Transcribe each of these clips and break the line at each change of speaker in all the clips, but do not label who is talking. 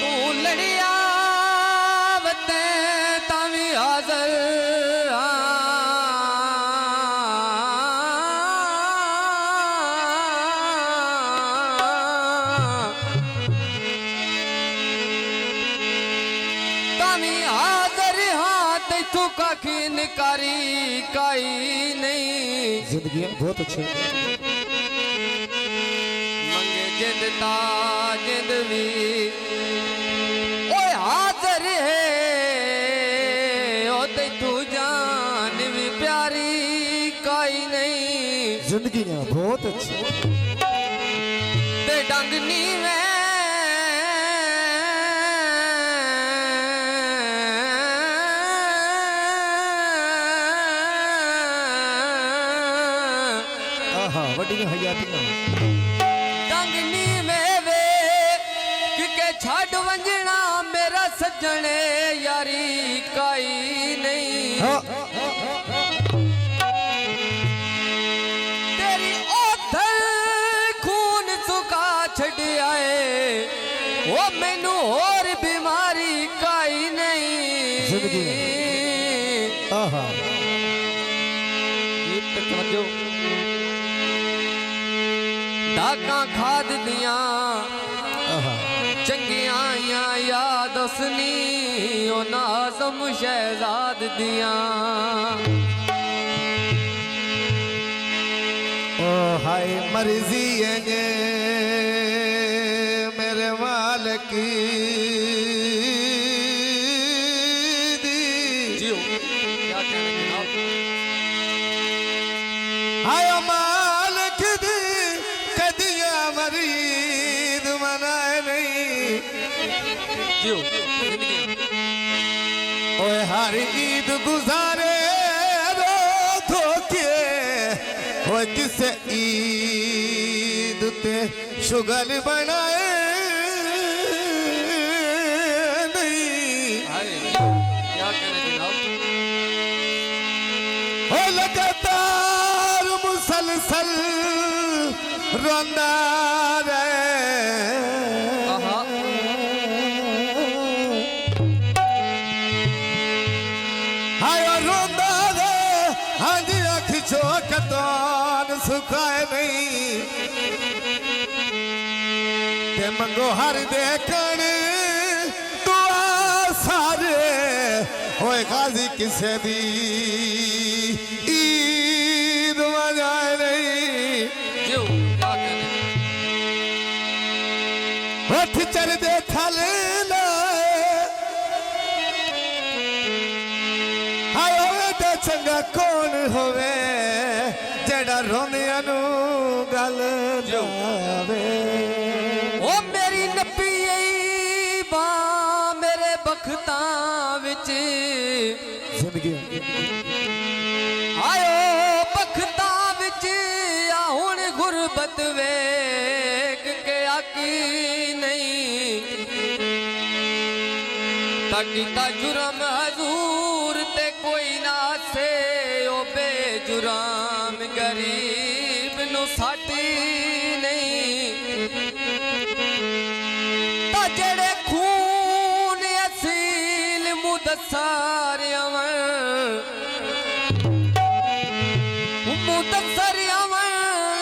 तू लड़िया वते तावी हाजर तावी हाजर हाथ तू काखी निकारी काई नहीं
जिंदगी बहुत अच्छी
मंगे जिंदता जिंदवी ओए हाजर है ओ ते तू जान भी प्यारी काई नहीं
जिंदगी बहुत अच्छी
ते डंगनी में
वड्डी में हयाती ना
डंगनी में वे कि छड़ वंजना मेरा सजने यारी काई नहीं तेरी ओथर खून सुखा छड़ आए वो मैनू और बीमारी काई नहीं
जिंदगी आहा
गीत तक समझो डाका खाद दिया चंगिया याद उसनी ओ नाज़म शहजाद दिया
ओ हाय मर्जी है मेरे मालिक दी
जियो क्या कहना जनाब
हाय मालिक दी कदिया मरीद मनाए नहीं
जियो जिंदगी
ओए हर ईद गुजारे रो धोके ओए किसे ईद ते शुगल बनाए नहीं
क्या कहना जनाब
हो लगातार मुसलसल रोंदा रहे हाय रोंदा रे हांदी अख चौकतान सुखाए नहीं ते मंगो हर देखण दुआ सारे होए गाजी किसे दी ईद मनाए नहीं
जियो क्या कहना
होठ चल दे थल चंगा कौन होवे जेड़ा रोंदियां नू गल जावे
ओ मेरी नब्बी बा मेरे बखतां विच
जिंदगी
आयो बखतां विच आ हुण गुरबत वेख के आकी नहीं ताकि ता जुर्म हजूर ते कोई ना से ओ बेजुराम गरीब नु साटी नहीं ता जेड़े खून असील मुदस्सर मुदस्सर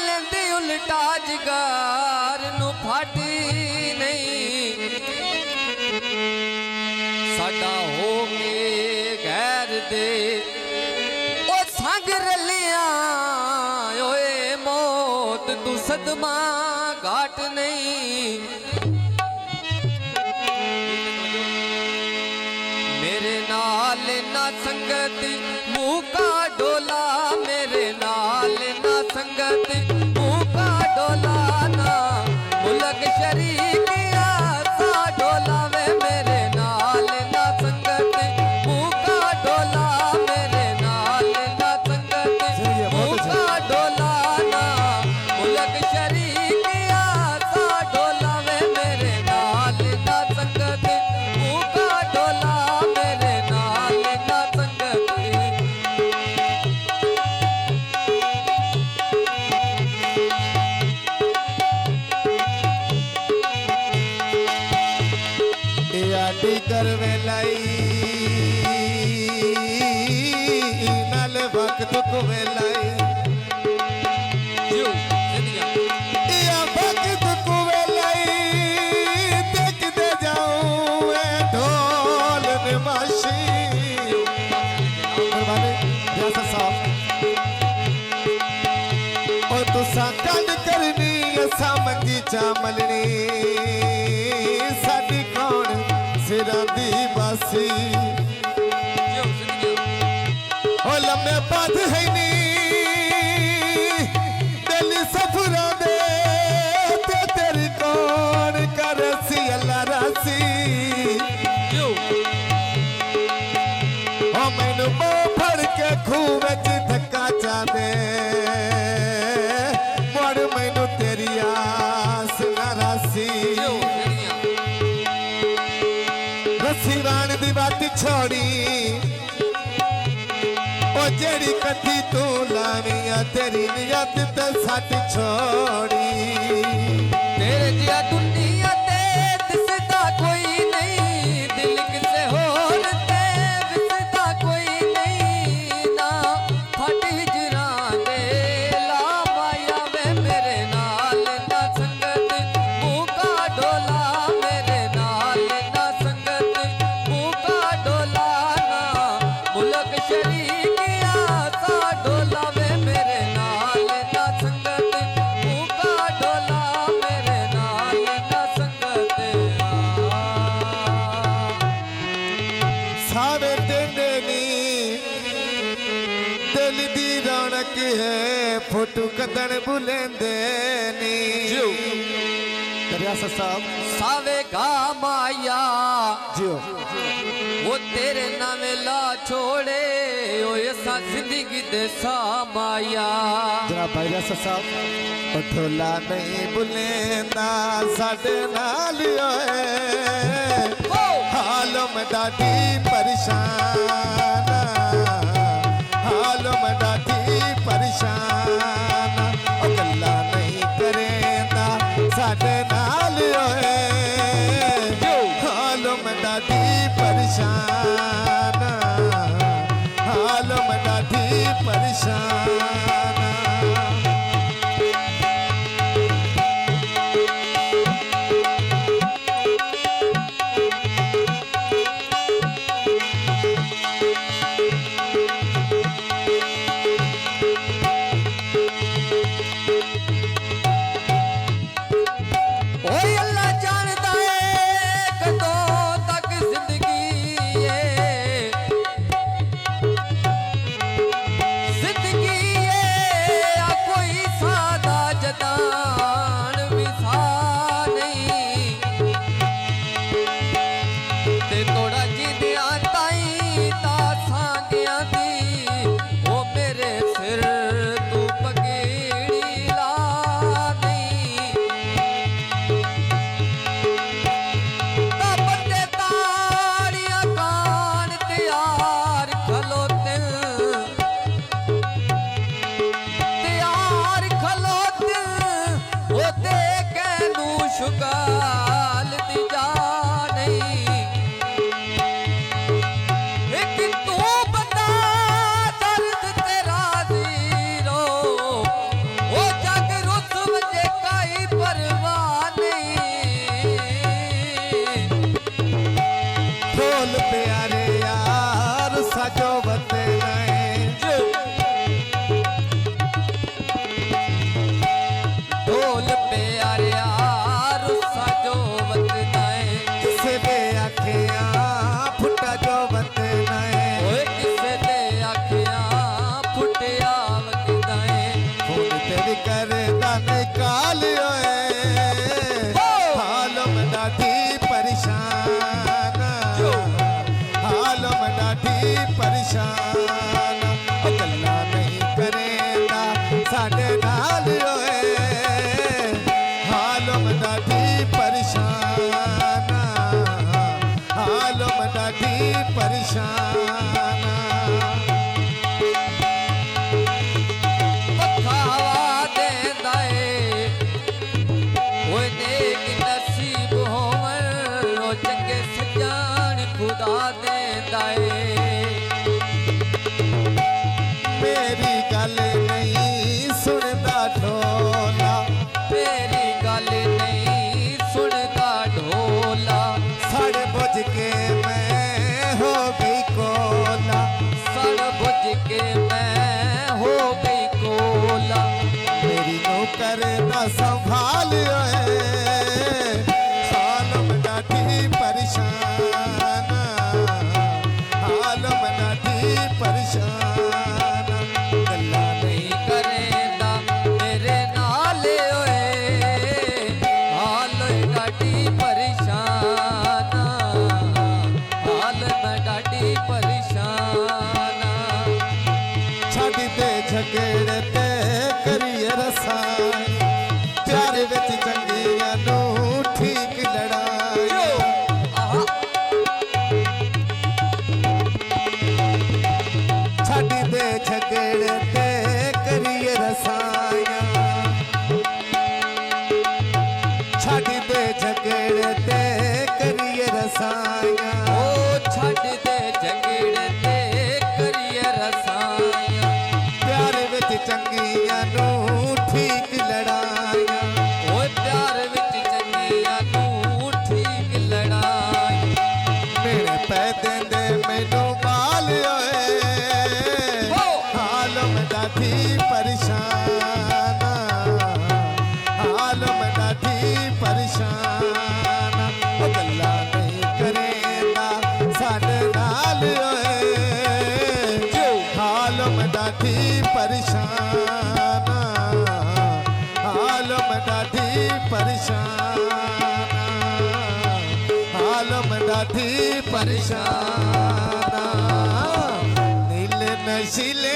लेंदी उल्टा जगार नु फाटी नहीं साडा हो के गैर दे ओ संग रलिया ओए मौत तू सदमा घाट नहीं मेरे नाल ना संगत मुँह का डोला मेरे नाल ना संगत मुँह का डोला ना मुलक शरीक सा डोला वे मेरे नाल ना संगत मुँह का डोला मेरे नाल ना संगत मुँह का डोला ना मुलक शरीक सा डोला वे
रोटी करवे लाई नाल वक्त को वेलाई
जो जिंदगी
या वक्त को वेलाई देख दे जाऊं ए ढोल नमाशी कुर्बानी रियासत साहब और तुसा गल करनी असा मंगी चा मलनी साडी कौन सिरां दी बासी
जो जिंदगी
ओ लम्बे पथ है नी दिल सफरा दे ते तेरी कौन करसी अल्लाह रासी
जो
ओ मैनू मोह फड़ के खूह विच धक्का चा दे मुड़ मैनू तेरी आस ना रासी
जो जिंदगी
रस्सी वाण दी बात छोड़ी ओ जेड़ी कथी तू लाविया तेरी नियत ते सट छोड़ी
तेरे जिया दुनिया ते दिसदा कोई नहीं दिल किसे होर ते विसदा कोई नहीं ना फट हिजरां दे ला माया वे मेरे नाल ना संगत मुका डोला मेरे नाल ना संगत मुका डोला ना मुलक शरीकिया सा डोला वे मेरे नाल ना संगत मुका डोला मेरे नाल ना संगत
सावे टेंडे नी दिल दी रौनक है फोटो कदन बुलेंदे नी
जियो
रियासत साहब
सावे गा माया
जियो
वो तेरे नाम ला छोड़े ओ ऐसा जिंदगी दे सा माया
जनाब भाई रियासत साहब ओ ढोला नहीं बुलेंदा साडे नाल ओए
ओ
हालों में डाटी परेशान हालों में डाटी परेशान ओ गल्ला नहीं करेंदा साडे नाल ओए हालों में डाटी परेशान हालों में डाटी परेशान
ओए अल्लाह जानदा है कदों तक जिंदगी है आ कोई सादा जदान विसा नहीं ते थोड़ा जिंदिया ताई ता सांगिया दी ओ मेरे सिर तू पगड़ी ला नहीं बंदे ताड़ियां कान तैयार खलोते वो दे कैनू शुगाल दी जा नहीं एक तू बंदा दर्द तेरा जीरो वो जग रुस वजे काई परवाह नहीं
ढोल प्यारे यार सजो बते नए
ढोल प्यारे यार सजो वतनाए
किसे दे आखियां फुटा जो बते नए
ओए किसे दे आखियां फुटिया वतनाए
फोन तेरी कर निकाल ओए हालों में डाटी परेशान हालों में डाटी परेशान ओ गल्ला नहीं करेंदा साडे नाल ओए हालों में डाटी परेशान हालों में डाटी परेशान
पखा हवा देंदा ए ओए नेक नसीब होवन ओ चंगे सजान
करना संभाल आलम ॾाढी परेशान आलम ॾाढी परेशान गल्ला
नहीं करेंदा मेरे नाल ओए हाल डाडी परेशान हाल मैं डाडी परेशान
छड़ दे झगड़े ते करिए रसाई प्यार विच चंगियां नू ठीक लड़ाई छड़ दे झगड़े ते करिए रसाइयां छड़ दे झगड़े ते करिए रसाइयां
ओ छड़ दे झगड़े ते करिए रसाइयां
प्यार विच चंगियां नू ठीक लड़ाइयां
ओ प्यार विच चंगियां नू ठीक लड़ाई
मेरे पै देंदे मैनू बाल ओए आलम ॾाढी परेशान आलम ॾाढी परेशान ओ गल्ला नहीं करेंदा साडे नाल ओए आलम ॾाढी परेशान आलम ॾाढी परेशान आलम ॾाढी परेशान नील नशीले